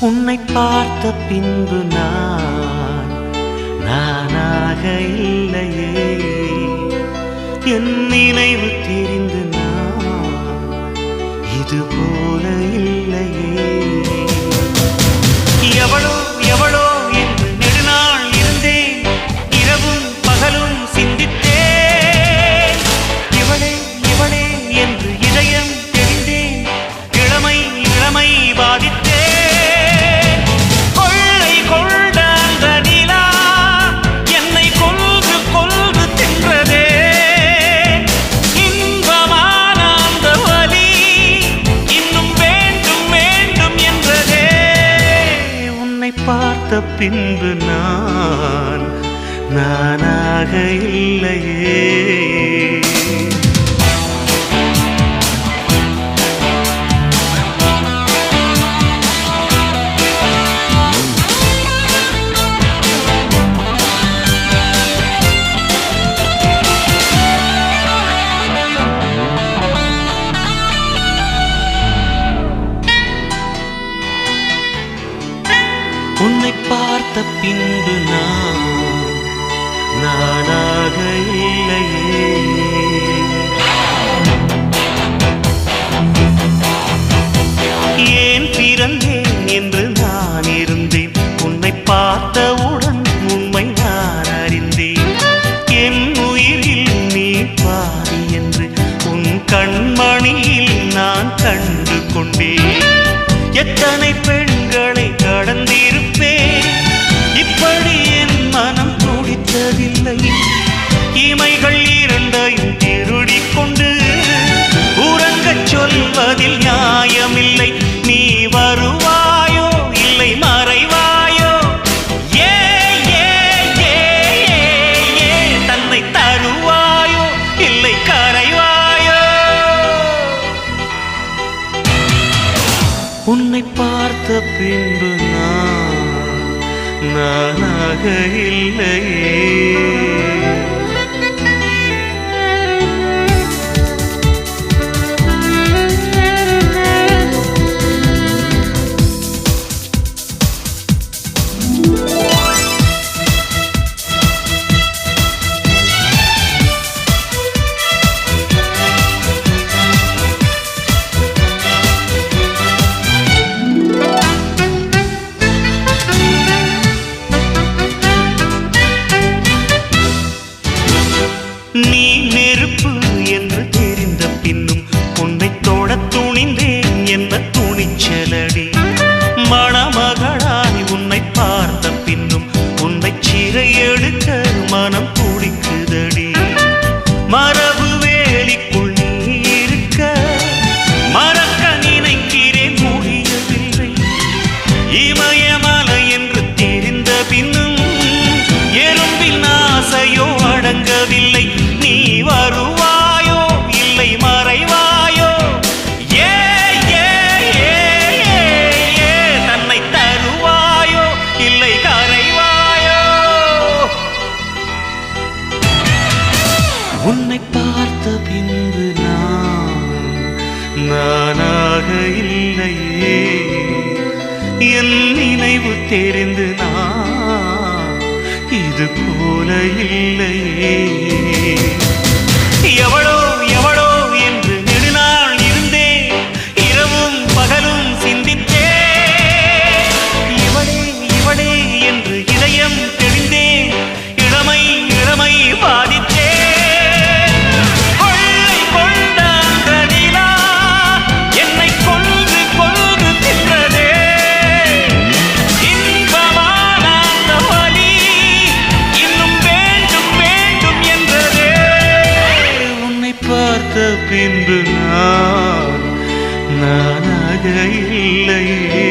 உன்னை பார்த்த பின்பு நானாக இல்லையே. என் நினைவு தெரிந்து இது போல இல்லையே. எவளோ எவளோ என்று நெடுநாள் இருந்தேன், இரவும் பகலும் சிந்தித்தேன். இவளே இவளே என்று இதயம் தெரிந்தேன், இளமை இளமை பாதித்தேன். கொள்ளை கொண்ட அந்த நிலா என்னை கொல்கு கொல்கு தின்றதே. இன்பமான அந்த வலி இன்னும் வேண்டும் வேண்டும் என்றதே. உன்னை பார்த்த பின்பு நானாக இல்லையே. உன்னை பார்த்த பின்பு நானாக இல்லையே. ஏன் பிறந்தேன் என்று நான் இருந்தேன், உன்னை பார்த்தவுடன் உண்மை நான் அறிந்தேன். என் உயிரில் நீ பாதி என்று உன் கண்மணியில் நான் கண்டு கொண்டேன். எத்தனை பெண்களை கடந்திருப்பேன், இப்படி என் மனம் துடித்ததில்லை. இமைகள் இரண்டையும் திருடிக் கொண்டு உறங்கச் சொல்வதில் நியாயமில்லை. நீ வருவாயோ இல்லை மறைவாயோ, ஏ ஏ ஏ ஏ தன்னை தருவாயோ இல்லை கரைவாயோ. உன்னை பார்த்த பின்பு நானாக இல்லையே. நீ நெருப்பு என்று தெரிந்த பின்னும் உன்னை தொட துணிந்தேன், என்ன துணிச்சலடி. மணமகளாய் உன்னை பார்த்த பின்னும் உன்னை சிறை எடுக்க மனம் துடிக்குதடி. மரபு வேலிக்குள் நீ இருக்க மறக்க நினைக்கிறேன், முடியவில்லை. இமயமலை என்று தெரிந்த பின்னும் எறும்பின் ஆசையோ அடங்கவில்லை. நீ வருவாயோ இல்லை மறைவாயோ, ஏ ஏ ஏ ஏ தன்னை தருவாயோ இல்லை கரைவாயோ. உன்னை பார்த்த பின்பு நானாக இல்லையே. என் நினைவு தெரிந்து இது போல இல்லையே. எவளோ எவளோ என்று நெடுநாள் இருந்தேன், இரவும் பகலும் சிந்தித்தேன். இவளே இவளே என்று இதயம் தெரிந்தேன், இளமை இளமை பாதித்தேன். கொள்ளை கொண்ட அந்த நிலா என்னை கொல்கு கொல்கு தின்றதே. இன்பமான அந்த வலி இன்னும் வேண்டும் வேண்டும் என்றதே. உன்னை பார்த்த பின்பு நானாக இல்லையே.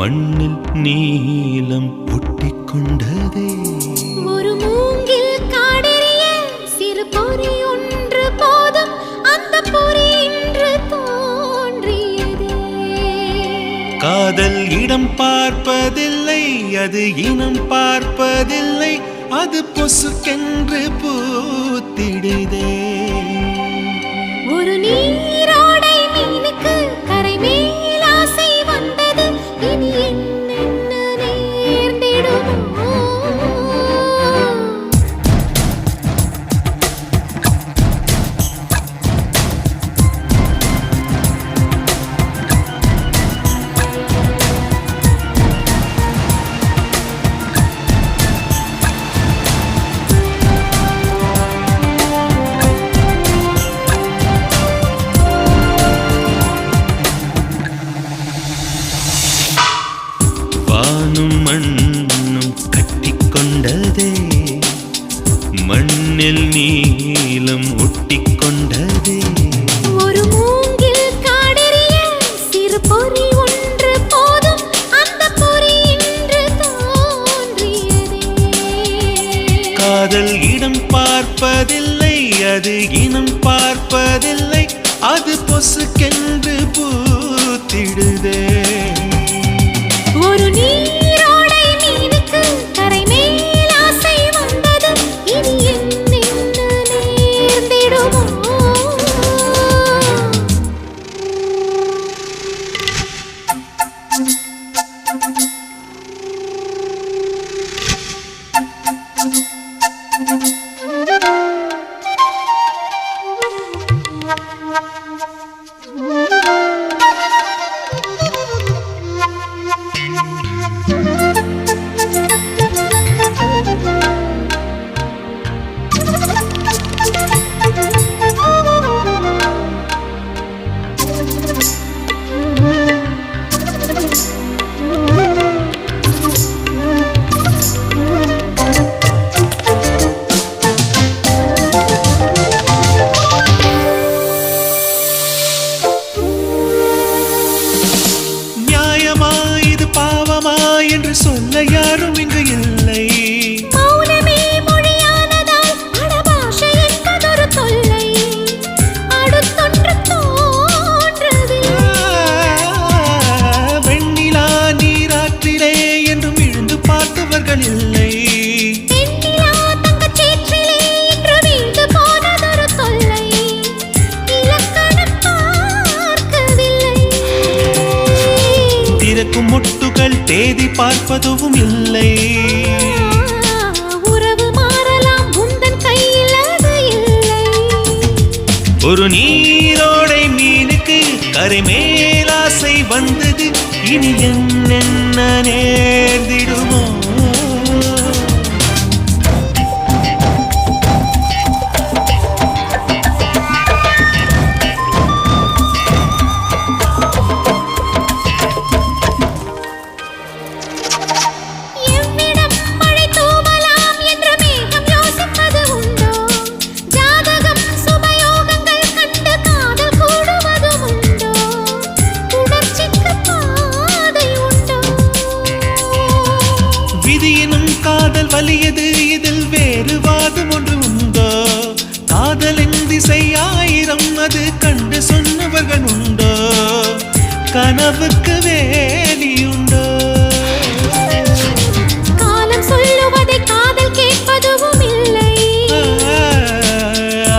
மண்ணில் நீலம் ஒட்டிக்கொண்டதே. ஒரு மூங்கில் காடெரிய சிறு பொறி ஒன்று போதும், அந்த பொறி இன்று தோன்றியதே. காதல் இடம் பார்ப்பதில்லை, அது இனம் பார்ப்பதில்லை, அது பொசுக்கென்று பூத்திடுதே. ஒரு நீரோடை மீனுக்கு கரை மேல் ஆசை வந்தது, இனி என்னென்ன நேர்ந்திடுமோ. வானும் மண்ணும் கட்டிக்கொண்டதே, மண்ணில் நீலம் ஒட்டிக்கொண்டதே. ஒரு மூங்கில் காடெரிய சிறு பொறி ஒன்று போதும், அந்த பொறி இன்று தோன்றியதே. காதல் இடம் பார்ப்பதில்லை, அது இனம் பார்ப்பதில்லை, அது பொசுக்கென்று பூத்திடுதே. ஒரு நீரோடை மீனுக்கு கரை மேல் ஆசை வந்தது, இனி என்னென்ன நேர்ந்திடுமோ. என்று சொல்ல யாரும் இங்கு இல்லை. மௌனமே மொழியானதால் அடபாஷை என்பதொரு தொல்லை, அடுத்தொன்று தோன்றவில்லை. வெண்ணிலா நீராற்றிலே என்றும் விழுந்து பார்த்தவர்கள் இல்லை. வெண்ணிலா தங்கச்சேற்றிலே என்று வீழ்ந்து போனதொரு தொல்லை, இலக்கணம் பார்க்கவில்லை. திறக்கும் மொட்டுகள் தேதி பார்ப்பதும் இல்லை. உறவு மாறலாம், உந்தன் கையில் அது இல்லை. ஒரு நீரோடை மீனுக்கு கரை மேல் ஆசை வந்தது, இனி என்னென்ன நேர்ந்திடுமோ. காதல் வலியது, இதில் வேறு வாதம் ஒன்று உண்டோ. காதலின் திசை ஆயிரம், அது கண்டு சொன்னவர்கள் உண்டோ. கனவுக்கு வேலியுண்டோ. காலம் சொல்லுவதை காதல் கேட்பதும் இல்லை.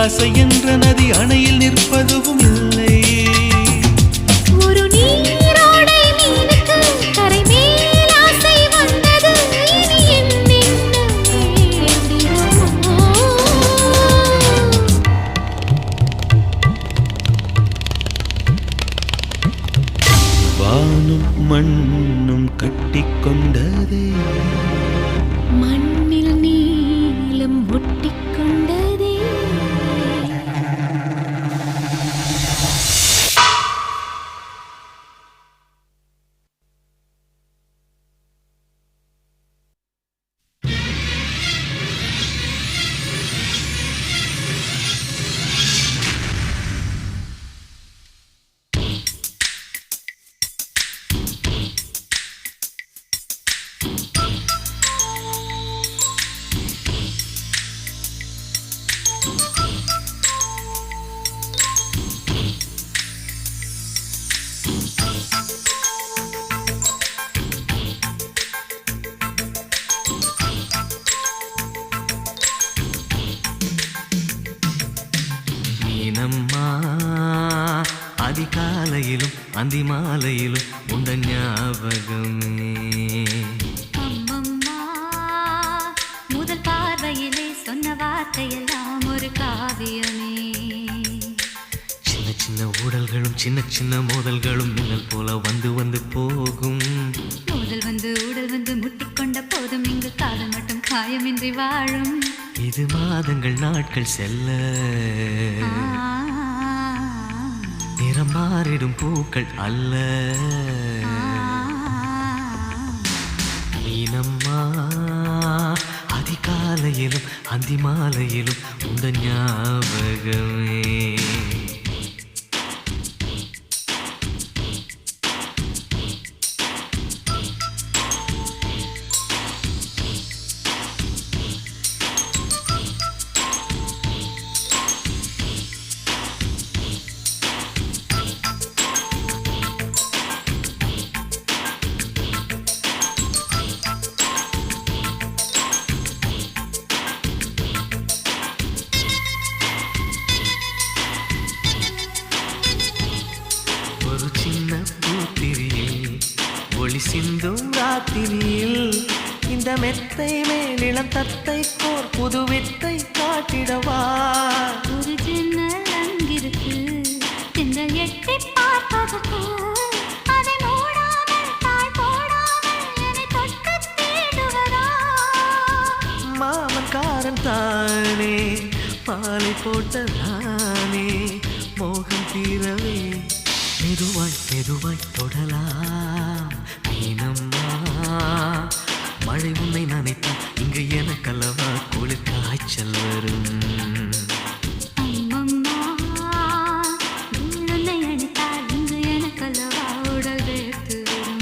ஆசை என்ற நதி அணையில் நிற்பதும் இல்லை. வானும் மண் அதிகாலையிலும் அந்தி மாலையிலும் உண்ட ஞாபகமே. அம்மம்மா, முதல் பார்வையிலே சொன்ன வார்த்தையெல்லாம் ஒரு காவியமே. சின்ன சின்ன ஊடல்களும் சின்ன சின்ன மோதல்களும் மின்னல் போல வந்து வந்து போகும். மோதல் வந்து ஊடல் வந்து முட்டிக்கொண்ட போதும் இங்கு காதல் மட்டும் காயமின்றி வாழும். இது மாதங்கள் நாட்கள் செல்ல நிறம் மாறிடும் பூக்கள் அல்ல. மீனம்மா, அதிகாலையிலும் அந்தி மாலையிலும் உந்த ஞாபகமே. ஒரு சின்ன பூத்திரியில் ஒளி சிந்தும் ராத்திரியில் இந்த மெத்தை மேலிளம் தத்தை கோர் புது வித்தை காட்டிடவா. ஒரு ஜன்னல் அங்கிருக்கு, திங்கள் எட்டி பார்ப்பதற்கு. அதை மூடாமல் தாழ் போடாமல் என்னை தொட்டு தேடுவதா? மாமன்காரன் தானே பாலை போட்ட நானே மோகம் தீரவே மெதுவாய் மெதுவாய் தொடலாம். மீனம்மா, மழை உன்னை நினைத்தால் இங்கு எனக்கல்லவா குளிர் காய்ச்சல் வரும். அம்மம்மா, உன்னை அணைத்தால் இங்கு எனக்கல்லவா உடல் வேர்த்து வரும்.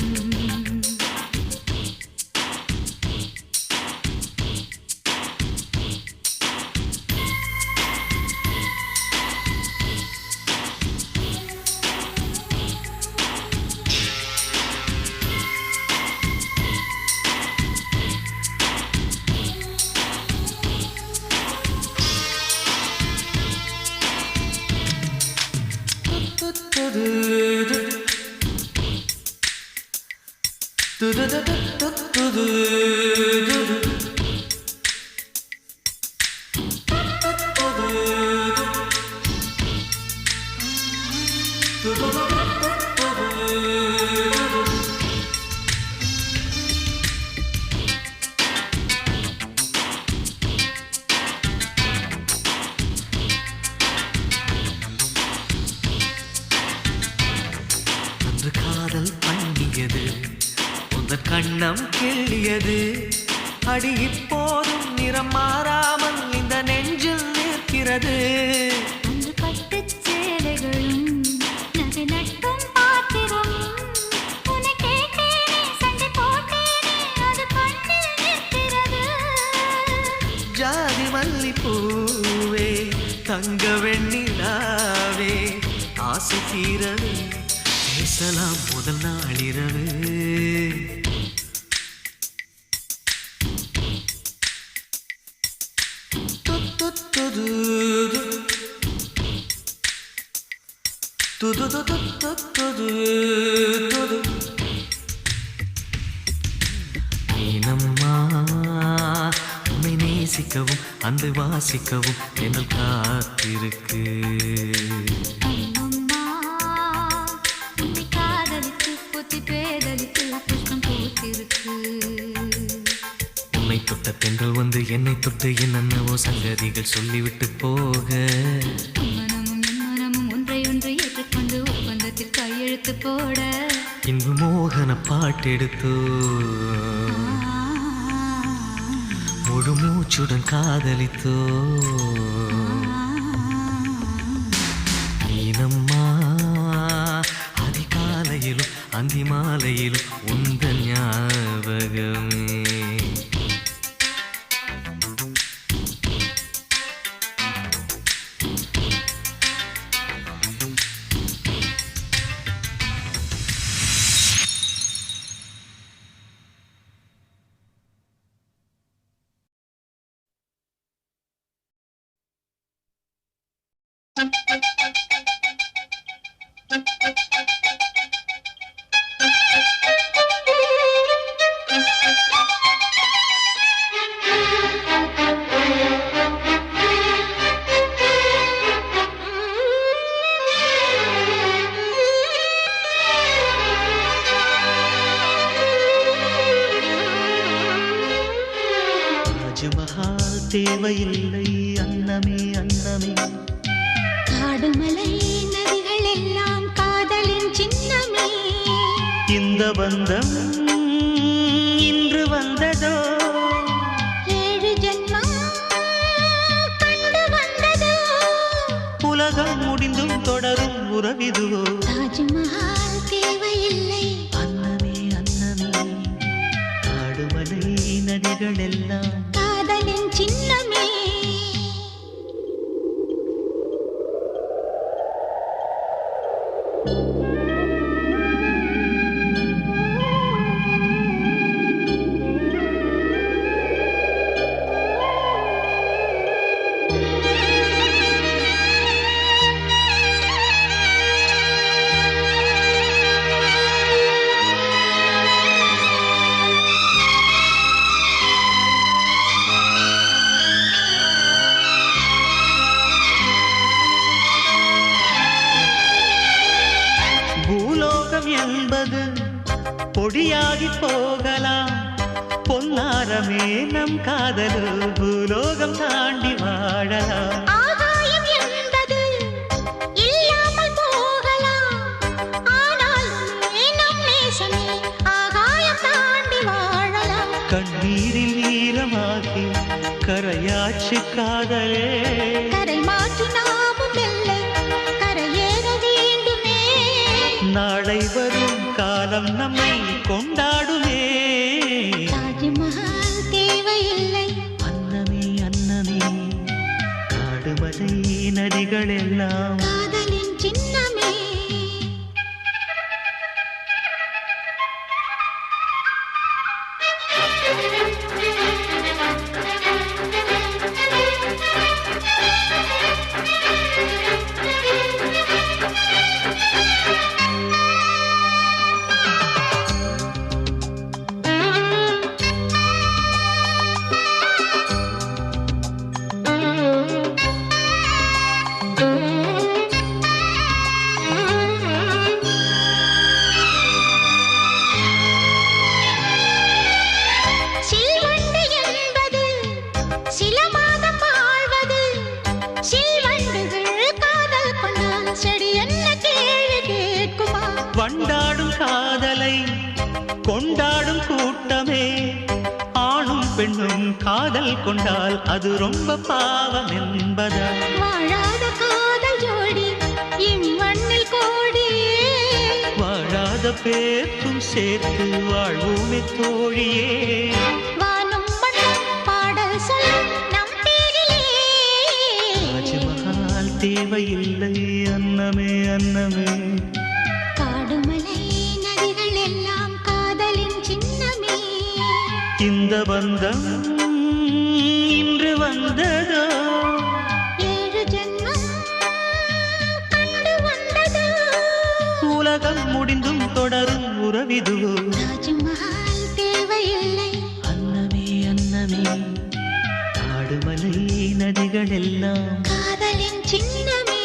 அன்று காதல் பண்ணியது உந்தன் கண்ணம் கிள்ளியது. அடி இப்போதும் நிறம் மாறாமல் இந்த நெஞ்சில் நிற்கிறது. அன்று பட்டுச் சேலைகளும் நகை நட்டும் பாத்திரம். உன்னை கேட்டேனே, சண்டை போட்டேனே, அது கண்ணில் நிற்கிறது. ஜாதி மல்லிப்பூவே தங்க வெண்ணிலாவே ஆசை தீரவே பேசலாம் முதல் நாளிரவு. மீனம்மா, உன்னை நேசிக்கவும் அந்த வாசிக்கவும் என்னல் காத்திருக்கு. அம்மம்மா, உன்னை காதலித்து புத்தி பேதலித்து புஷ்பம் பூத்திருக்கு. உன்னை தொட்ட பெண்கள் வந்து என்னை தொட்டு என்னென்னவோ சங்கதிகள் சொல்லிவிட்டு போக. மனமும் என் மனமும் ஒன்றை ஒன்று ஏற்றுக்கொண்டு ஒப்பந்தத்தில் கையெழுத்து போட. இன்பு மோகன பாட்டெடுத்தோ முழு மூச்சுடன் காதலித்தோ. மீனம்மா, அதிகாலையிலும் அந்தி மாலையிலும் உந்த ஞாபகமே. Thank you. தாஜ்மஹால் தேவையில்லை அன்னமே அன்னமே. காடுமலை நதிகள் எல்லாம் காதலின் சின்னமே. இந்த பந்தம் இன்று வந்ததோ, 7 ஜென்மம் கண்டு வந்ததோ. உலகம் முடிந்தும் தொடரும் உறவிதுவோ. தாஜ்மஹால் தேவையில்லை அன்னமே அன்னமே. காடுமலை நதிகள் எல்லாம் காதலின் சின்னமே. பூலோகம் என்பது பொடியாகி போகலாம், பொன்னாரமே நம் காதலு பூலோகம் தாண்டி வாழலாம். ஆகாயம் என்பது இல்லாமல் போகலாம், ஆனால் நம் நேசமே ஆகாயம் தாண்டி வாழலாம். கண்ணீரில் ஈரமாகி கரையாச்சு காதலே, கரை மாற்றி நாமும் வெல்ல கரையேற வேண்டுமே. நாளை வரும் காலம் நம்மை கொண்டாடுமே. தாஜ்மஹால் தேவையில்லை அன்னமே அன்னமே. காடுமலை நதிகள் எல்லாம் காதலின் சின்னமே. சில்வண்டு என்பது சில மாதம் வாழ்வது. சில்வண்டுகள் காதல் கொண்டால் செடி என்ன கேள்வி கேட்குமா? வண்டாடும் காதலை கொண்டாடும் கூட்டமே, ஆணும் பெண்ணும் காதல் கொண்டால் அது ரொம்ப பாவம் என்பதா? வாழாத காதல் ஜோடி இம்மண்ணில் கோடியே. வாழாத பேர்க்கும் சேர்த்து வாழ்வோமே தோழியே. வானும் மண்ணும் பாடல் சொல்லும் நம் பேரிலே. தாஜ்மஹால் தேவையில்லை அன்னமே அன்னமே. காடுமலை நதிகள் எல்லாம் காதலின் சின்னமே. இந்த பந்தம் இன்று வந்ததோ, 7 ஜென்மம் கண்டு வந்ததோ. உலகம் முடிந்தும் தொடரும் உறவிதுவோ. தாஜ்மஹால் தேவையில்லை அன்னமே அன்னமே. காடுமலை நதிகள் எல்லாம் காதலின் சின்னமே.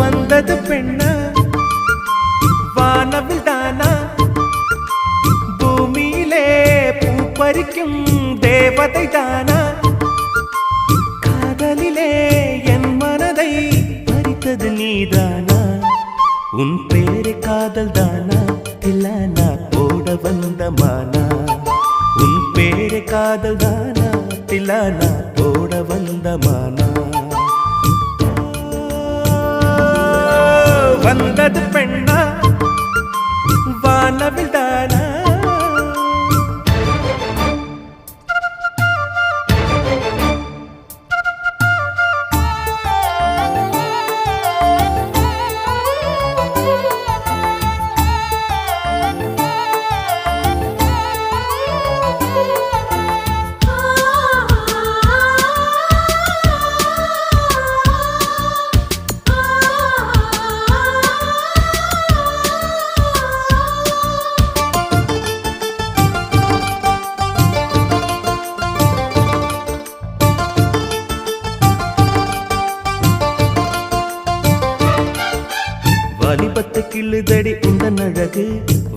வந்தது பெண்ணா வானவில் தானா, பூமியிலே பூ பறிக்கும் தேவதை தானா, காதலிலே என் மனதை பறித்தது நீதானா, உன் பேரு காதல் தானா, தில்லானா போட வந்த மானா, உன் பேரு காதல் தானா, தில்லானா போட வந்த மானா. வந்தது பெண்ணா வானவில் தானா. கிள்ளுதடி உந்தன் அழகு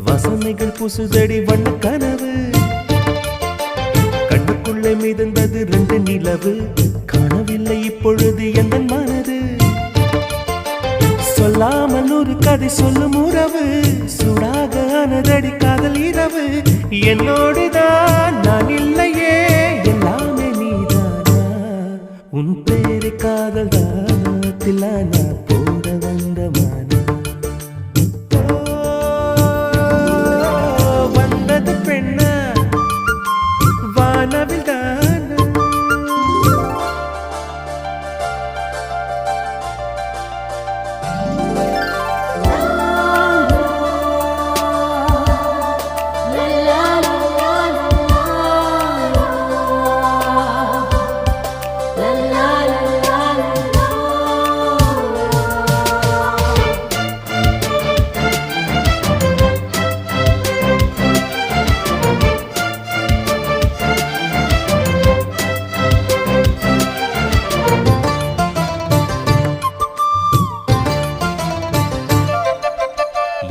வசனைகள் புசுதடி வண்ண கனவு கண்ணுக்குள்ளே மிதந்தது 2 நிலவு காணவில்லை இப்பொழுது எந்த மனது சொல்லாமல் ஒரு கதை சொல்லும் உறவு சூடாக ஆனதடி காதல் இரவு என்னோடுதான் நான் இல்லையே எல்லாமே நீதானா உன் பேரு காதல் தானத்திலானா போட வந்த மானா வந்தது பெண்ண வானவில் தானா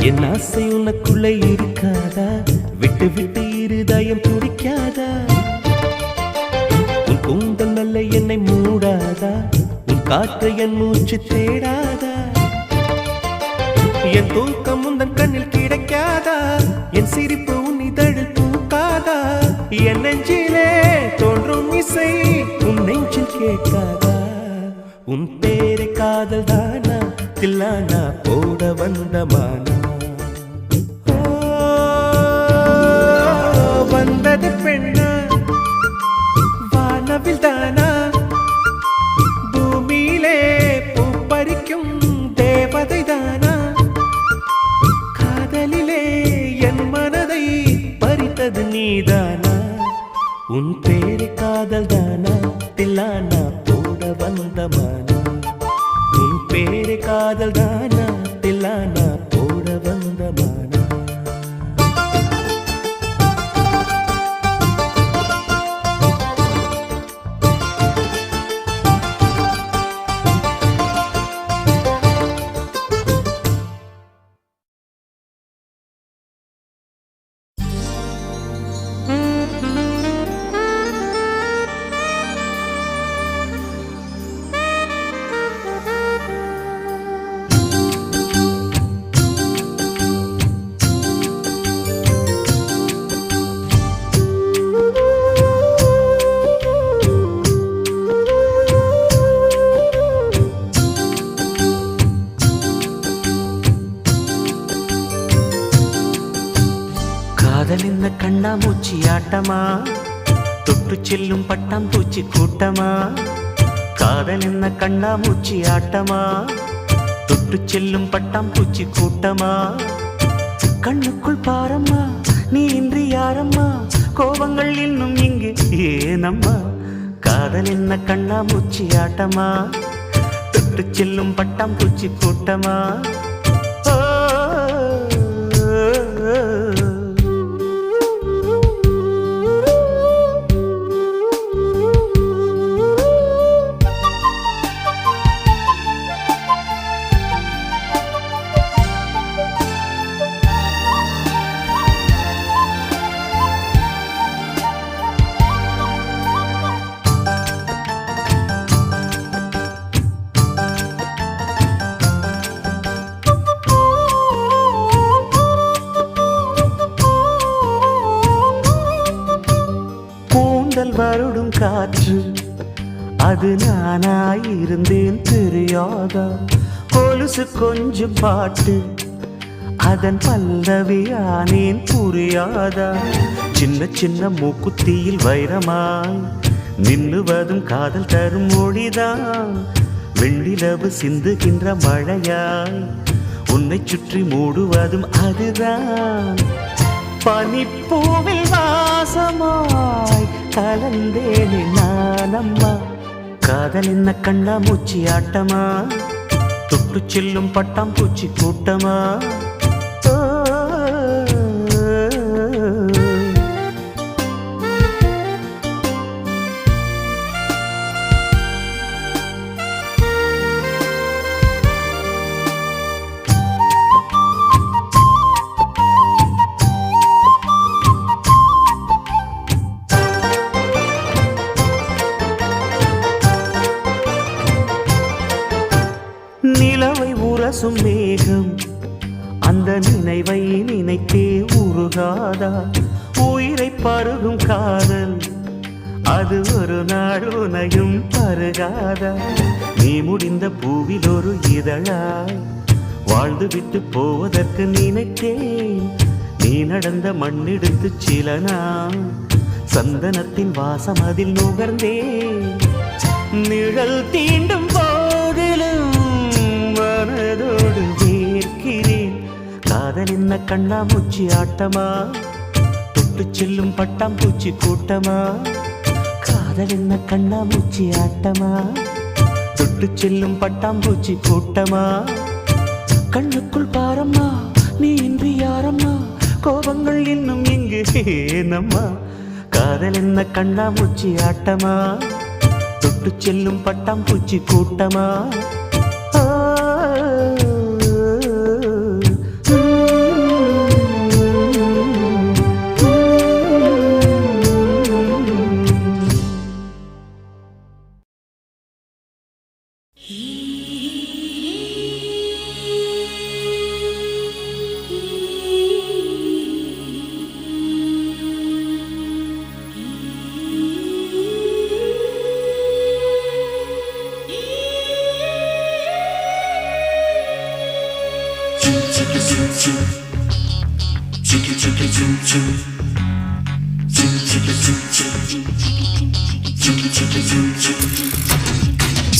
என் ஆசை உனக்குள்ளே இருக்காதா விட்டு விட்டு இருதயம் துடிக்காதா உன் கூந்தல் நல்ல என்னை மூடாதா உன் காற்று என் மூச்சு தேடாதா என் தூக்கம் உந்தன் கண்ணில் கிடைக்காதா என் சிரிப்பு உன் இதழில் பூக்காதா என் நெஞ்சிலே தோன்றும் இசை உன் நெஞ்சில் கேட்காதா உன் பேரை காதல் தானா தில்லானா போட வந்த மானா வந்தது பெண்ணா வானவில் தானா பூமியிலே பூ பறிக்கும் தேவதை தானா காதலிலே என் மனதை பறித்தது நீதானா உன் பேரு காதல் தானா தில்லானா போட வந்த மானா உன் பேரு காதல் தானா தில்லானா போட வந்த மானா காதலிந்த கண்ணாமூச்சி ஆட்டமா தொட்டு செல்லும் பட்டாம்பூச்சி கூட்டமா காதலிந்த கண்ணாமூச்சி ஆட்டமா தொட்டு செல்லும் பட்டாம்பூச்சி கூட்டமா கண்ணுக்குள் பாரம்மா நீ இன்றி யாரம்மா கோபங்கள் இன்னும் இங்கு ஏனம்மா காதலிந்த கண்ணாமூச்சி ஆட்டமா தொட்டு செல்லும் பட்டாம்பூச்சி கூட்டமா வருடும் காற்று அது நானாயிருந்தேன் தெரியாதா கொலுசு கொஞ்சம் பாட்டு அதன் பல்லவியானேன் புரியாதா சின்ன சின்ன மூக்குத்தியில் வைரமாய் நின்னுவதும் காதல் தரும் மொழிதான் வெண்ணிலவு சிந்துகின்ற மழையாய் உன்னை சுற்றி மூடுவதும் அதுதான் பனிப்பூவில் வாசமாய் கலந்தேனே நானம்மா காதல் என்ன கண்ணாமூச்சி ஆட்டமா தொட்டு செல்லும் பட்டாம்பூச்சி கூட்டமா உரசும் மேகம் அந்த நினைவை நினைத்தே உருகாதா உயிரை பருகும் காதல் அது ஒரு நாள் உனையும் பருகாதா நீ முடிந்த பூவில் ஒரு இதழாய் வாழ்ந்து விட்டு போவதற்கு நினைத்தேன் நீ நடந்த மண்ணெடுத்து சில நாள் சந்தனத்தின் வாசம் அதில் நுகர்ந்தேன் நிழல் தீண்டும் போதிலும் மனதோடு வேர்க்கிறேன் காதல் என்ன கண்ணாமூச்சி ஆட்டமா தொட்டு செல்லும் பட்டாம்பூச்சி கூட்டமா காதல் என்ன கண்ணாமூச்சி ஆட்டமா தொட்டு செல்லும் பட்டாம்பூச்சி கூட்டமா கண்ணுக்குள் பாரம்மா நீ இன்றி யாரம்மா கோபங்கள் இன்னும் இங்கு ஏனம்மா காதல் என்ன கண்ணாமூச்சி ஆட்டமா தொட்டு செல்லும் பட்டாம்பூச்சி கூட்டமா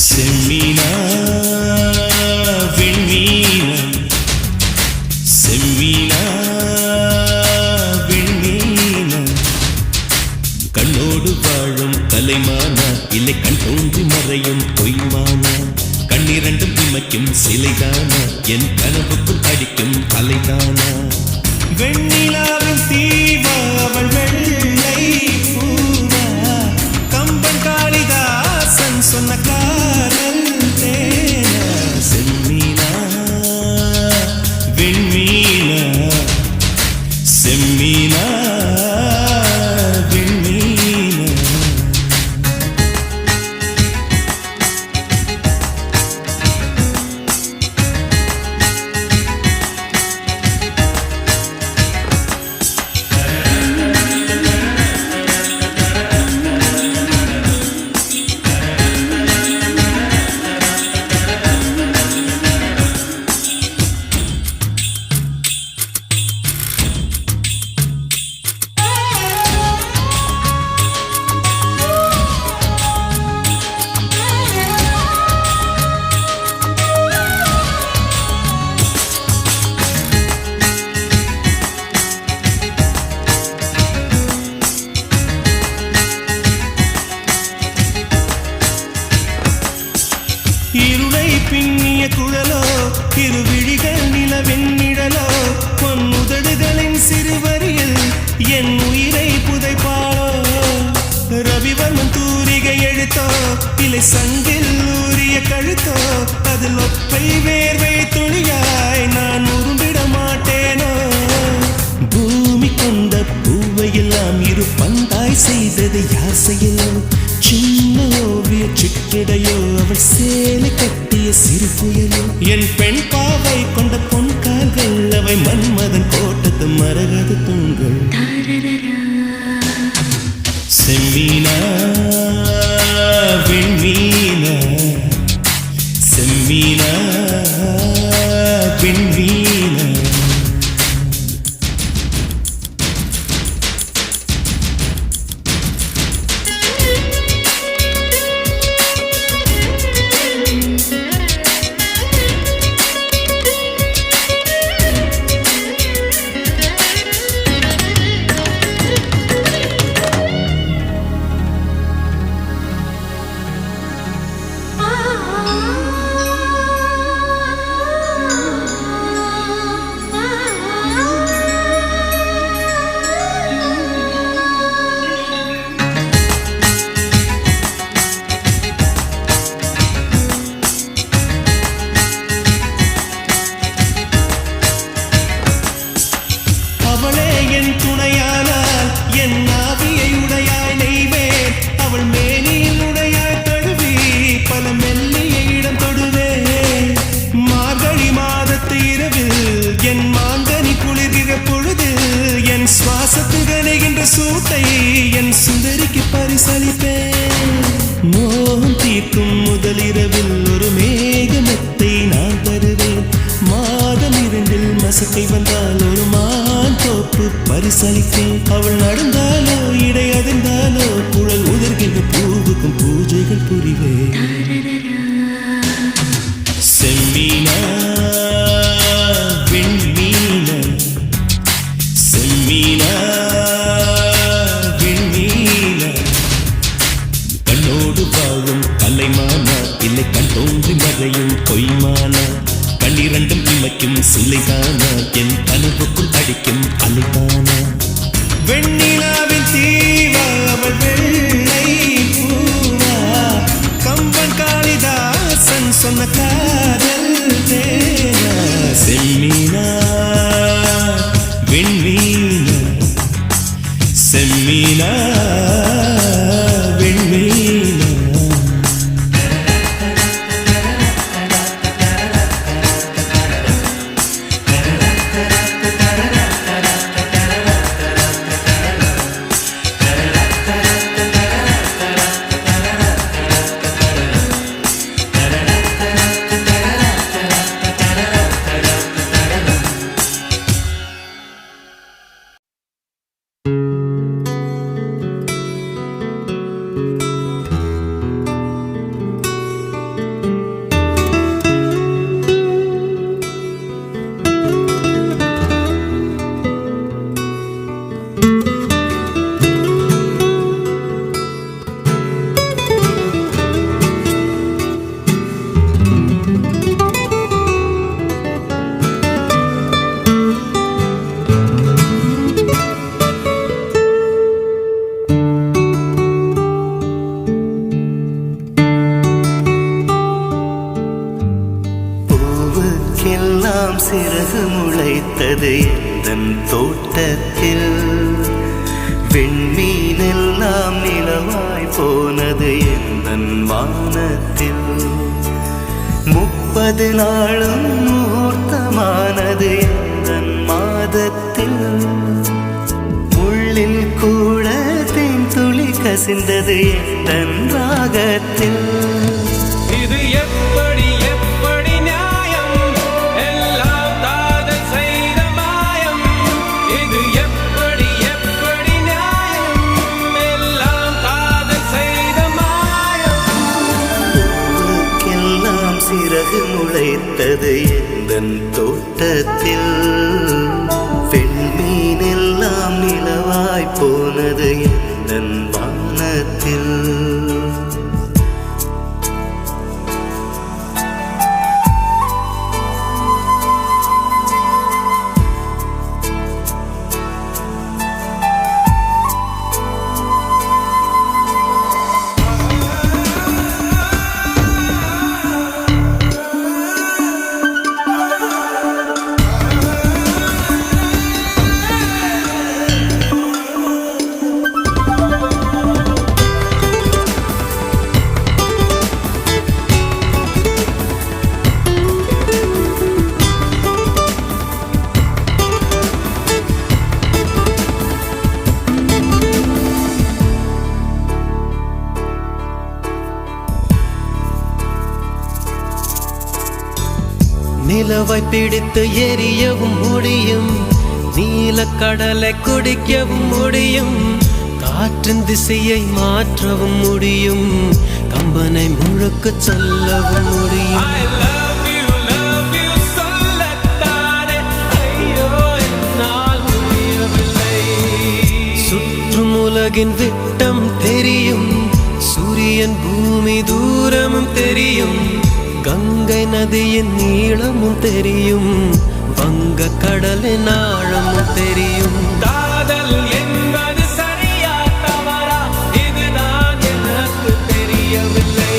செம்மீனா விண்மீனா செம்மீனா விண்மீனா கண்ணோடு வாழும் கலைமானா இல்லை கண் தோன்றி மறையும் பொய்மானா கண்ணிரண்டும் இமைக்கும் சிலைதானா என் கனவுக்குள் அடிக்கும் அலைதானா வெண்ணிலாவின் தீவா அவள் வெள்ளை பூவா கம்பன் காளிதாசன் சொன்ன காதல் தேனா செம்மீனா விண்மீனா செம்மீனா விண்மீனா இருளை பின்னிய குழலோ இருவிழிகள் நிலவின் நிழலோ பொன்னுதடுகளின் சிறுவரியில் என் உயிரை புதைப்பாளோ ரவிவர்மன் தூரிகை எழுத்தோ இலை சங்கில் ஊறிய கழுத்தோ அதில் ஒப்பை வேர்வை துளியாய் நான் உரும்பிட மாட்டேனோ பூமி கொண்ட பூவையெல்லாம் இரு பந்தாய் செய்தது யார் செய்யலாம் சின்ன ஓவிய சிட்டிடையோ அவள் சேலை கட்டிய சிறு புயலோ என் பெண் பாவை கொண்ட பொன் கால்கள் அவை மன்மதன் கோட்டத்து மரகத தூண்கள் செம்மீனா விண்மீனா செம்மீனா விண்மீனா தீர்க்கும் முதலிரவில் ஒரு மேகமெத்தை நான் தருவேன். மாதம் 2 மசக்கை வந்தால் ஒரு மான் தோப்பு பரிசளிப்பேன். அவள் நடந்தாலோ இடை அதிர்ந்தாலோ குழல் உதிர்கின்ற பூவுக்கும் பூஜைகள் புரிவேன். செம்மீனா வெண்மீனா செம்மீனா வெண்மீனா கண்ணோடு வாழும் கலைமானா இல்லை கண் தோன்றி மறையும் பொய்மானா கண்ணிரண்டும் இமைக்கும் சிலைதானா என் கனவுக்குள் அடிக்கும் அலைதானா வெண்ணிலாவின் தீவா அவள் வெள்ளை பூவா கம்பன் காளிதாசன் சொன்ன காதல் தேனா செம்மீனா வெண்மீனா செம்மீனா வெண்மீனா சிறகு முளைத்தது எந்தன் தோட்டத்தில் வெண்மீனெல்லாம் நிலவாய் போனது எந்தன் வானத்தில் 30 நாளும் முகூர்த்தமானது எந்தன் மாதத்தில் முள்ளில் கூட தேன் துளி கசிந்தது எந்தன் ராகத்தில் இது எப்படி எப்படி நியாயம் எல்லாம் காதல் செய்த மாயம் இது எப்படி எப்படி நியாயம் எல்லாம் காதல் செய்த மாயம் பூவுக்கெல்லாம் சிறகு முளைத்தது எந்தன் தோட்டத்தில் வெண்மீனெல்லாம் நிலவாய் போனது எந்தன் வானத்தில் நிலவை பிடித்து எரியவும் முடியும், நீலக்கடலை குடிக்கவும் முடியும், காற்றின் திசையை மாற்றவும் முடியும், கம்பனை முழுக்க சொல்லவும் முடியும். I love you சொல்லத்தானே ஐயோ என்னால் முடியவில்லை. சுற்றும் உலகின் விட்டம் தெரியும், சூரியன் பூமி தூரமும் தெரியும், கங்கை நதியின் நீளமும் தெரியும், வங்க கடலின் ஆழமும் தெரியும். காதல் என்பது சரியா தவறா இதுதான் எனக்கு தெரியவில்லை.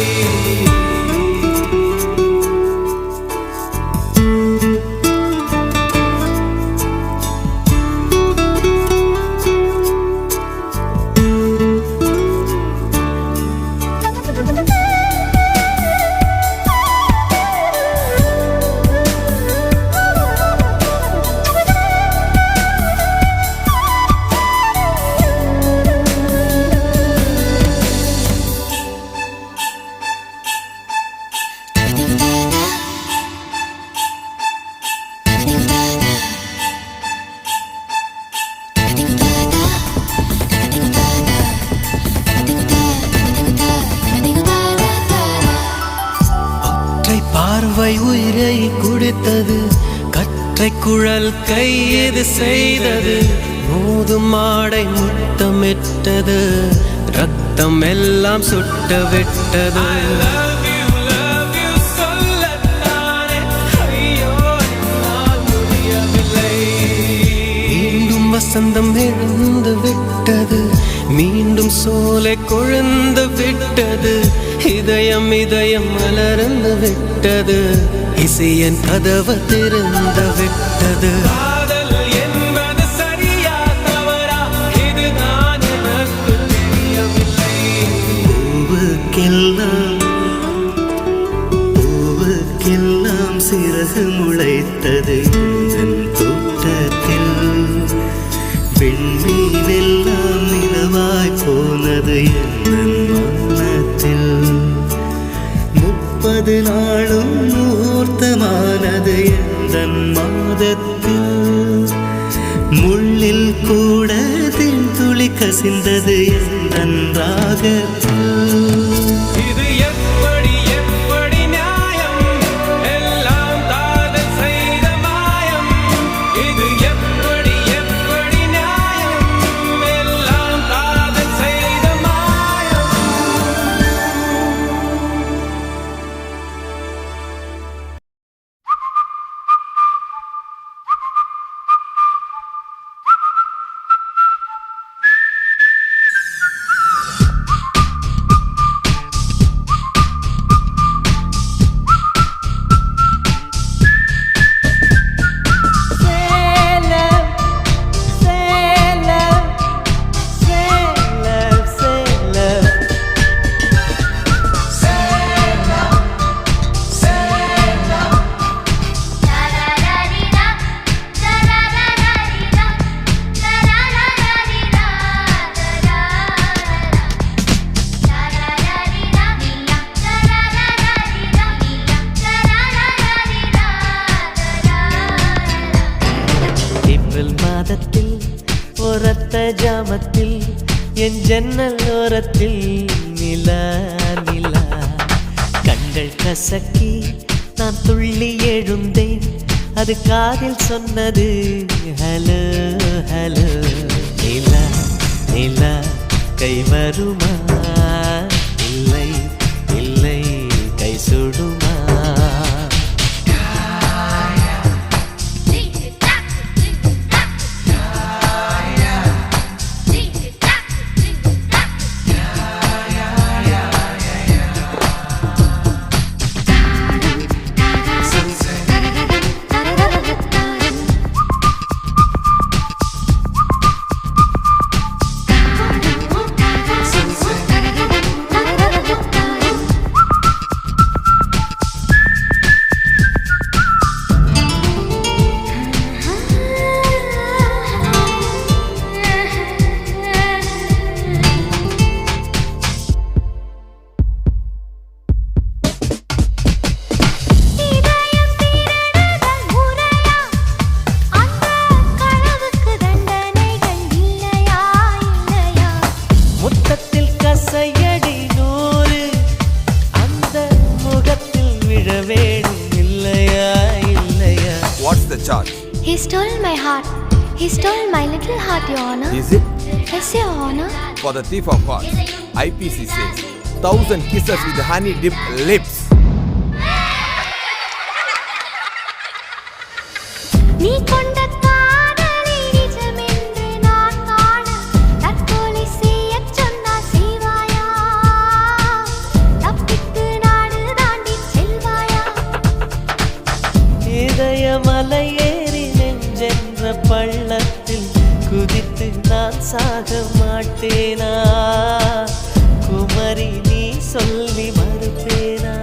பார்வை உயிரை குடித்தது, கற்றை குழல் கையது செய்தது, மோதும் மாடை முத்தமிட்டது, ரத்தம் எல்லாம் சுட்ட விட்டது. love you சொல்லத்தானே ஐயோ என்னால் முடியவில்லை. மீண்டும் வசந்தம் எழுந்து விட்டது, மீண்டும் சோலை கொழுந்து விட்டது, இதயம் இதயம் மலர்ந்து விட்டது, இசையன் கதவு திறந்து விட்டது. காதல் என்பது சரியா தவறா இதுதான் எனக்கு தெரியவில்லை. பூவுக்கெல்லாம் சிறகு முளைத்தது என் தோட்டத்தில், விண்மீனெல்லாம் நிலவாய் போனது என் மனத்தில், 30 நாளும் முகூர்த்தமானது என் மாதத்தில், முள்ளில் கூட துளி கசிந்தது என் ராகத்தில். இது எப்படி எப்படி நியாயம், எல்லாம் காதல் செய்த மாயம். இது எப்படி எப்படி நியாயம், எல்லாம் காதல் செய்த மாயம். ஏப்ரல் மாதத்தில் ஒரத்த ஜாமத்தில் என் ஜன்னல் ஓரத்தில் நிலா நிலா, கண்கள் கசக்கி நான் துள்ளி எழுந்தேன், அது காதில் சொன்னது ஹலோ ஹலோ. நிலா நிலா கை வருமா, இல்லை இல்லை கை சுடுமா. What's the charge? He stole my heart. He stole my little heart, Your Honor. Is it? Yes, Your Honor. For the thief of hearts, IPC says 1,000 kisses with honey-dipped lips. நீ கொண்ட காதலை நிஜமென்று நான் காண தற்கொலை செய்யச் சொன்னால் செய்வாயா? தப்பித்து நாடு தாண்டி செல்வாயா? இதய மலையேறி நெஞ்சென்ற பள்ளத்தில் குதித்து நான் சாக மாட்டேனா? குமரி நீ சொல்லி மறுப்பேனா?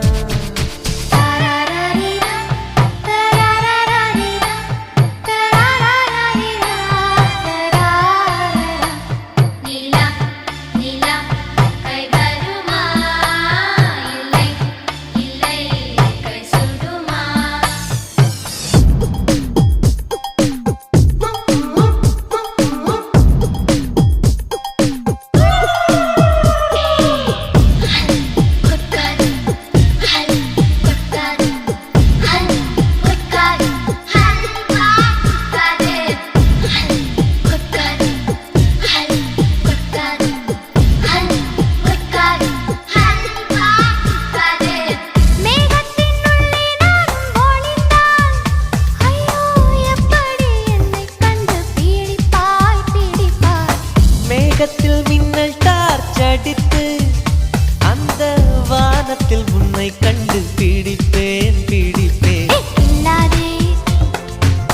பிடிப்பேன் பிடிப்பேன் இல்லாதே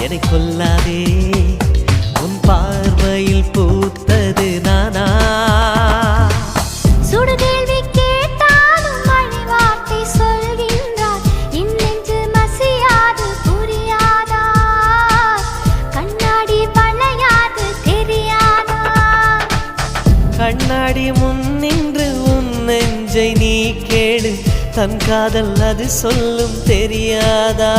என்னை கொல்லாதே உன் பார்வையில் பூத்தது நானா சுடு கேள்வி கேட்டாலும் மழை வார்த்தை சொல்கின்றார் இன்னென்று மசியாது புரியாதா கண்ணாடி வளையாது தெரியாதா கண்ணாடி முன் நின்று உன் நெஞ்சை நீ கேளு தன் காதல் அது சொல்லும் தெரியாதா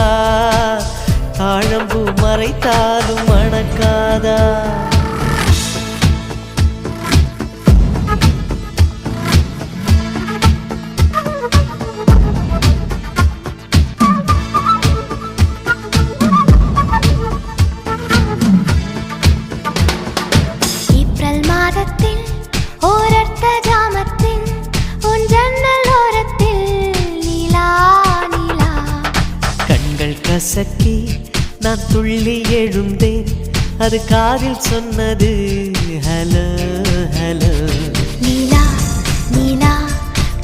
தாழம்பூ மறைத்தாலும் மணக்காதா ஏப்ரல் மாதத்தில் ஓரத்த ஜாமத்தில் உன் ஜன்னல் ஓரத்தில் நீலா நீலா கண்கள் கசக்கி நான் துள்ளி எழுந்தேன் அது காதில் சொன்னது ஹலோ ஹலோ நீலா நீலா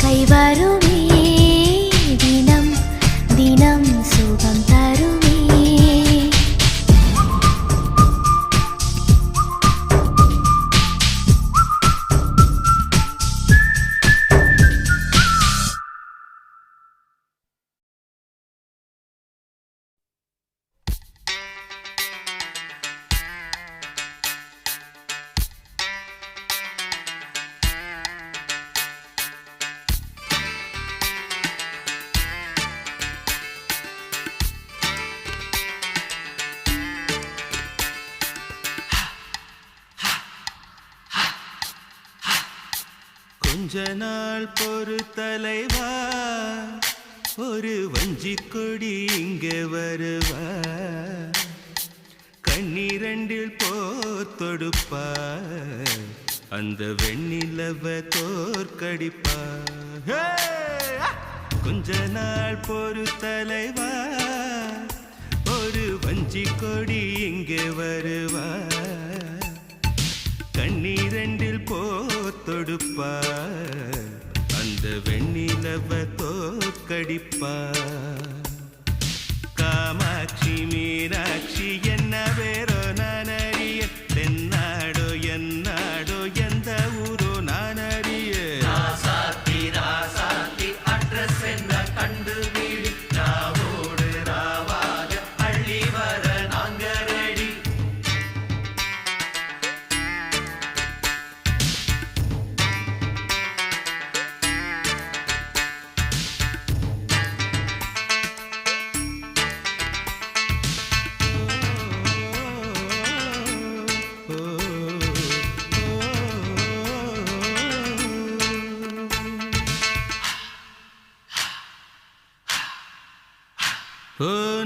கை வருமே தினம் தினம் சுகம் தருமே கொஞ்ச நாள் பொறு தலைவா ஒரு வஞ்சி கொடி இங்கே வருவா கண்ணீரண்டில் போர் தொடுப்பா அந்த வெண்ணிலவ தோற்கடிப்பா கொஞ்ச நாள் பொறு தலைவா ஒரு வஞ்சி கொடி இங்கே வருவா கண்ணீரண்டில் போத்தொடுப்பா அந்த வெண்ணிலவ தோற்கடிப்பா காமாட்சி மீனாட்சி என்ன வேறோ நான் அறிய தென்னாடோ என்னாடோ எந்த ஊரோ நான் அறிய அட்ரஸ் என்ன கண்டு வீடு ராவோடு ராவாக அள்ளி வர நாங்க ரெடி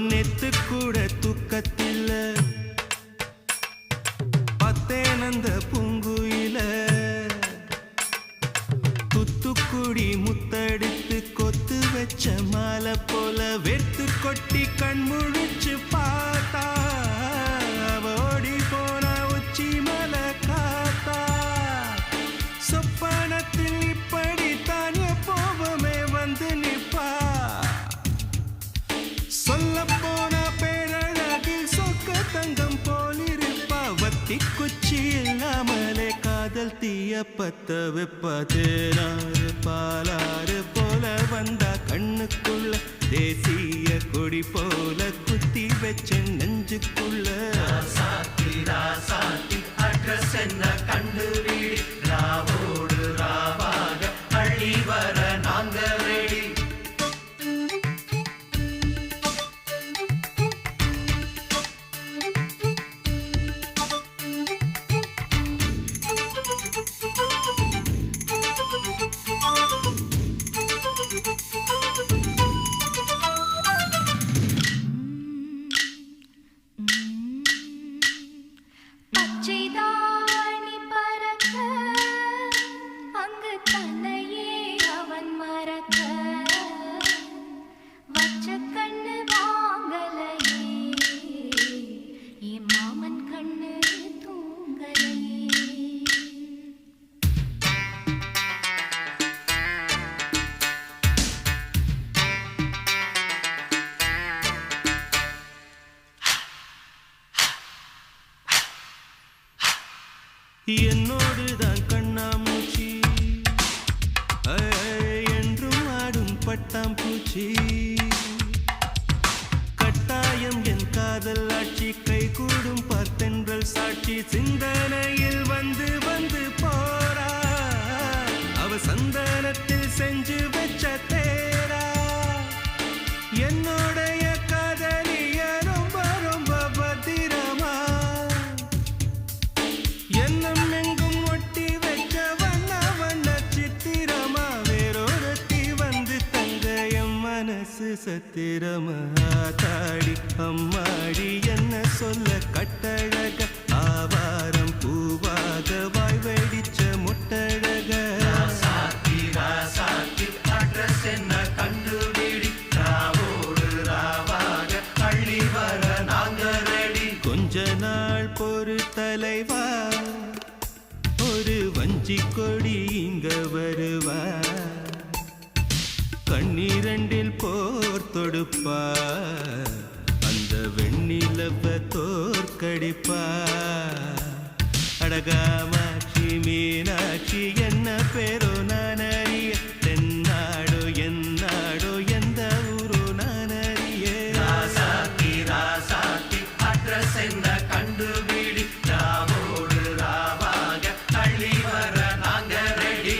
நெத்து கூட தூக்கத்தில் பத்தேனந்த பூங்குயில துத்துக்குடி முத்தடித்து கொத்து வச்ச மாலை போல வெத்து கொட்டி கண் முழிச்சு பார்த்தா ஓடி போன உச்சி மலை காத்தா சொப்பனத்தில் இப்படி தானே போவமே வந்து நிப்பா சொல்ல போன பேரழகில் சொக்க தங்கம் போலிருப்பா வத்தி குச்சி இல்லாமலே காதல் தீய பத்த வெப்பா தேனாறு பாலாறு போல வந்தா கண்ணுக்குள்ள தேசிய கொடி போல குத்தி வச்ச நெஞ்சுக்குள்ள அட்ரஸ் என்ன கண்டு வீடு ராவோடு ராவாக அள்ளி வர நாங்க ரெடி பச்சைதாணி என்னோடுதான் கண்ணாமூச்சி என்றும் ஆடும் பட்டாம்பூச்சி கட்டாயம் என் காதல் ஆட்சி கைகூடும் பார்த்தென்றல் சாட்சி சிந்தனையில் வந்து வந்து போறா அவ சந்தனத்தில் செஞ்சு வச்ச தேரா என்னோடைய காதலிய ரொம்ப ரொம்ப பத்திரமா என்னும் எங்கும் ஒட்டி வைக்க வண்ண வண்ண சித்திரமா வேறொருத்தி வந்து தங்க என் மனசு சத்திரமா தாடி அம்மாடி என்ன சொல்ல கட்டழக ஆவாரம் பூவாக வாய் வெடிச்ச முட்டழக அட்ரஸ் என்ன கண்டுபிடி ராவோடு ராவாக அள்ளி வர நாங்க ரெடி கொஞ்ச நாள் பொறு தலைவா ஒரு வஞ்சி கொடி இங்க வருவா கண்ணீரண்டில் போர் தொடுப்பா அந்த வெண்ணிலவ தோற்கடிப்பா அடகாமாட்சி மீனாட்சி என்ன பேரோ நான் அறிய தென்னாடோ என்னாடோ எந்த ஊரோ நான் அறிய ராசாத்தி ராசாத்தி அட்ரஸ் என்ன கண்டுபிடி ராவோடு ராவாக அள்ளி வர நாங்க ரெடி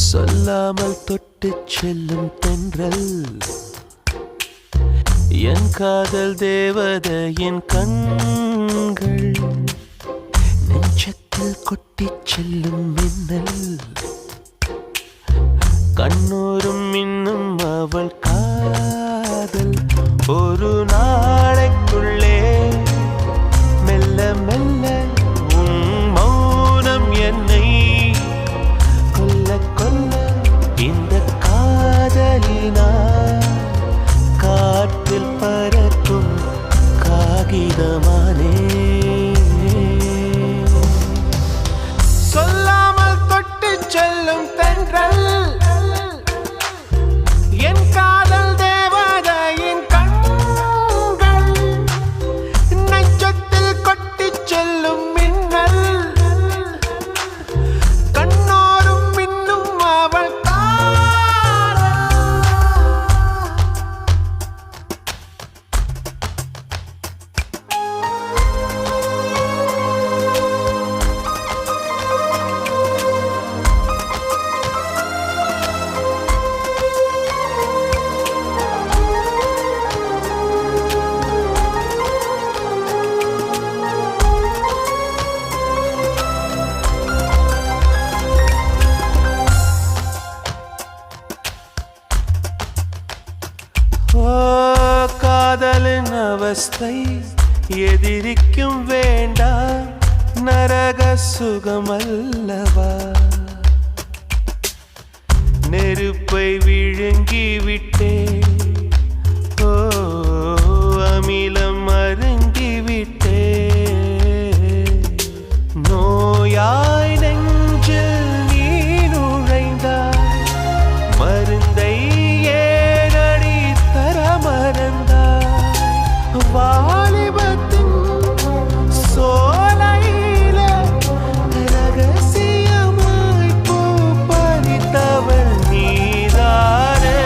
சொல்லாமல் தொட்டு செல்லும் தென்றல் என் காதல் தேவதையின் கண்கள் நெஞ்சத்தில் கொட்டி செல்லும் மின்னல் கண்ணூரும் இன்னும் அவள் காதல் ஒரு நாளைக்குள்ளே மெல்ல மெல்ல உன் மௌனம் என்னை கொல்ல கொல்ல இந்த காதலினால் காற்றில் பறக்கும் காகிதமானே சொல்லாமல் தொட்டு செல்லும் தென்றல் என் காதல் தேவதையின் கண்கள் நெஞ்சத்தில் கொட்டி செல்லும் மின்னல் கண்ணோரும் மின்னும் அவள் காதலின் அவஸ்தை எதிரிக்கும் வேண்டாம் நரக சுகமல்லவா நெருப்பை விழுங்கி விட்டே ஓ அமிலம் அருங்கி விட்டே நோயாய் நெஞ்சில் நீ நுழைந்தாய் மருந்தை ஏனடி தர மறந்தாய் வாலிபத்தின் சோலையில ரகசியமாய் பூ பறித்தவள் நீதானே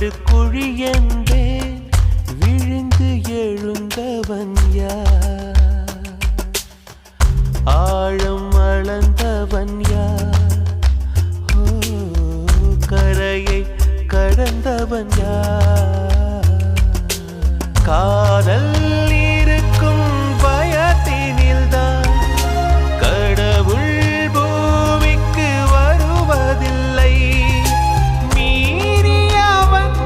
படுகுழி என்பேன் விழுந்து எழுந்தவன் யார்? ஆழம் அளந்தவன் யார்? ஓ, கரையை கடந்தவன் யார்? காதல் இருக்கும் பயத்தினில்தான் கடவுள் பூமிக்கு வருவதில்லை. மீறியவன்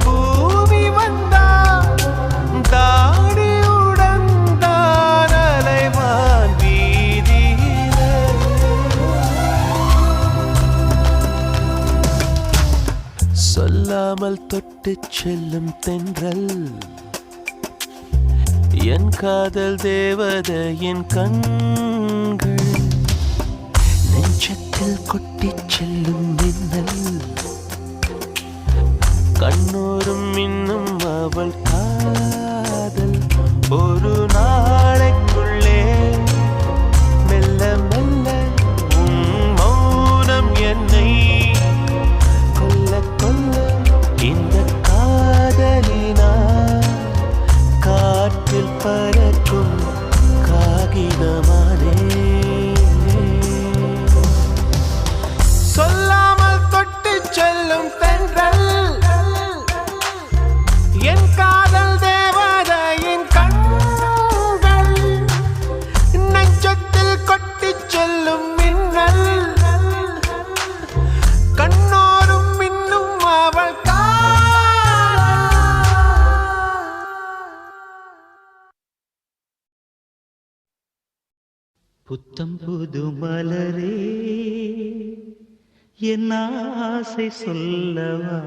பூமி வந்தான், தாடியுடன் தான் அலைவான் வீதியிலே. சொல்லாமல் தொட்டுச் செல்லும் தென்றல் என் காதல் தேவதையின் கண்கள். நெஞ்சத்தில் கொட்டிச் செல்லும் மின்னல் கண்ணோரும் இன்னும் அவள் காதல். ஒரு நாளைக்குள்ளே மெல்ல மெல்ல உன் மௌனம் என்னை கொல்ல கொல்ல. இந்த காதலினால் காற்றில் பறக்கும் காகிதமானே. சொல்லாமல் தொட்டுச் செல்லும் தென்றல் என் காதல் தேவதையின் கண்கள். நெஞ்சத்தில் கொட்டிச் செல்லும் மின்னல் கண்ணோரும் இன்னும் அவள் புத்தம் புது மலரே என் ஆசை சொல்லவா?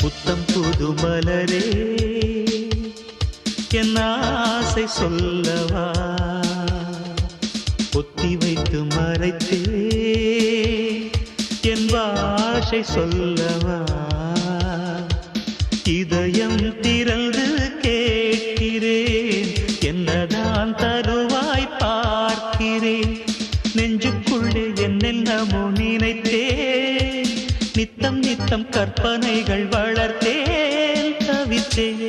புத்தம் புது மலரே என் ஆசை சொல்லவா? பொத்தி வைத்து மறைத்தே என் பாஷை சொல்லவா? இதயம் திறந்து கேட்கிறேன், என்னதான் தருவாய் பார்க்கிறேன். நெஞ்சுக்குள்ளே என்னென்னமோ நினைத்தேன், நித்தம் நித்தம் கற்பனைகள் வளர்த்தேன், தவித்தேன்.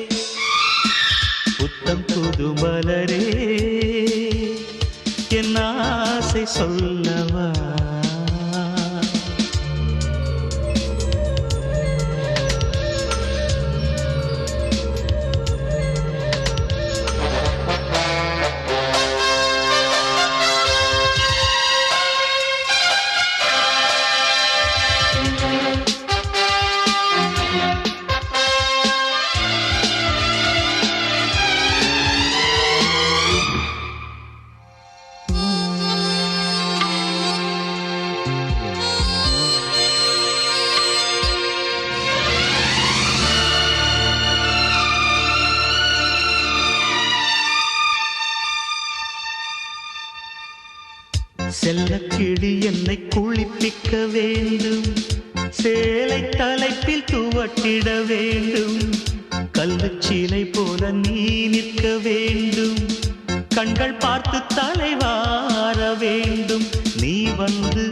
புத்தம் புது மலரே என் ஆசை சொல்லவா? செல்லக்கிளி என்னை குளிப்பிக்க வேண்டும், சேலை தலைப்பில் துவட்டிட வேண்டும். கல்லுச்சீலை போல நீ நிற்க வேண்டும், கண்கள் பார்த்து தலைவார வேண்டும். நீ வந்து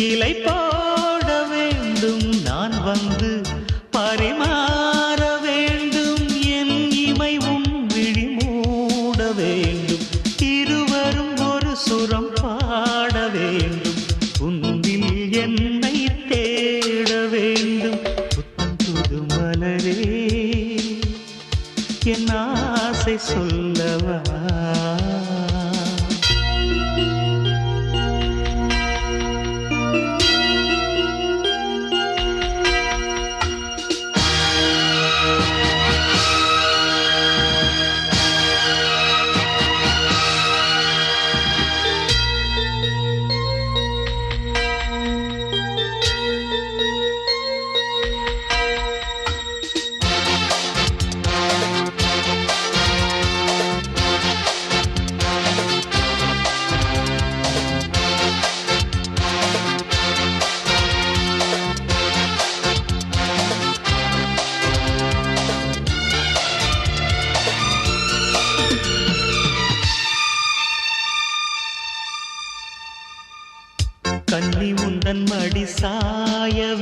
இலை போட வேண்டும், நான் வந்து பரிமாற வேண்டும். என் இமை உன் விழி மூட வேண்டும், இருவரும் ஒரு சுரம் பாட வேண்டும். உன்னில் என்னை தேட வேண்டும். புத்தம் புது மலரே என் ஆசை சொல்லவா?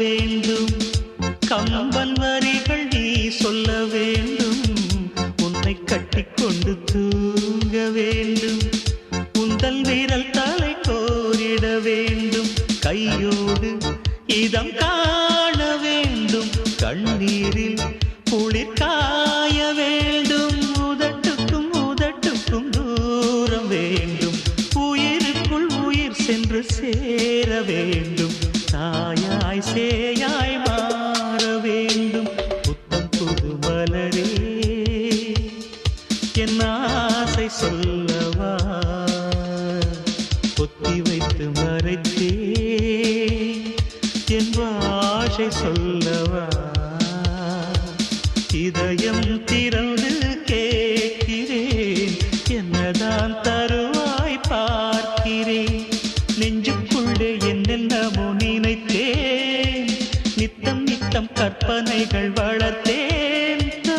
வேண்டும் கம்பன் வரிகள் நீ சொல்ல வேண்டும் உன்னை கட்டிக்கொண்டு தூங்க வேண்டும் உந்தல் வீரல் தலை கோரிட வேண்டும் கையோடு இதம் காண வேண்டும் கண்ணீரில் குளிர் காய வேண்டும் உதட்டுக்கும் உதட்டுக்கும் தூரம் வேண்டும் உயிருக்குள் உயிர் சென்று சேர வேண்டும் தாயாய் சேயாய் மாற வேண்டும் புத்தம் புது மலரே என் ஆசை சொல்லவா பொத்தி வைத்து மறைத்தே என் வாஷை சொல்லவா இதயம் திறந்து கேட்கிறேன் என்னதான் தருவாய் பார்க்கிறேன் நெஞ்சுக்குள்ளே என்னென்னமோ நினைத்தேன் நித்தம் நித்தம் கற்பனைகள் வளர்த்தேன்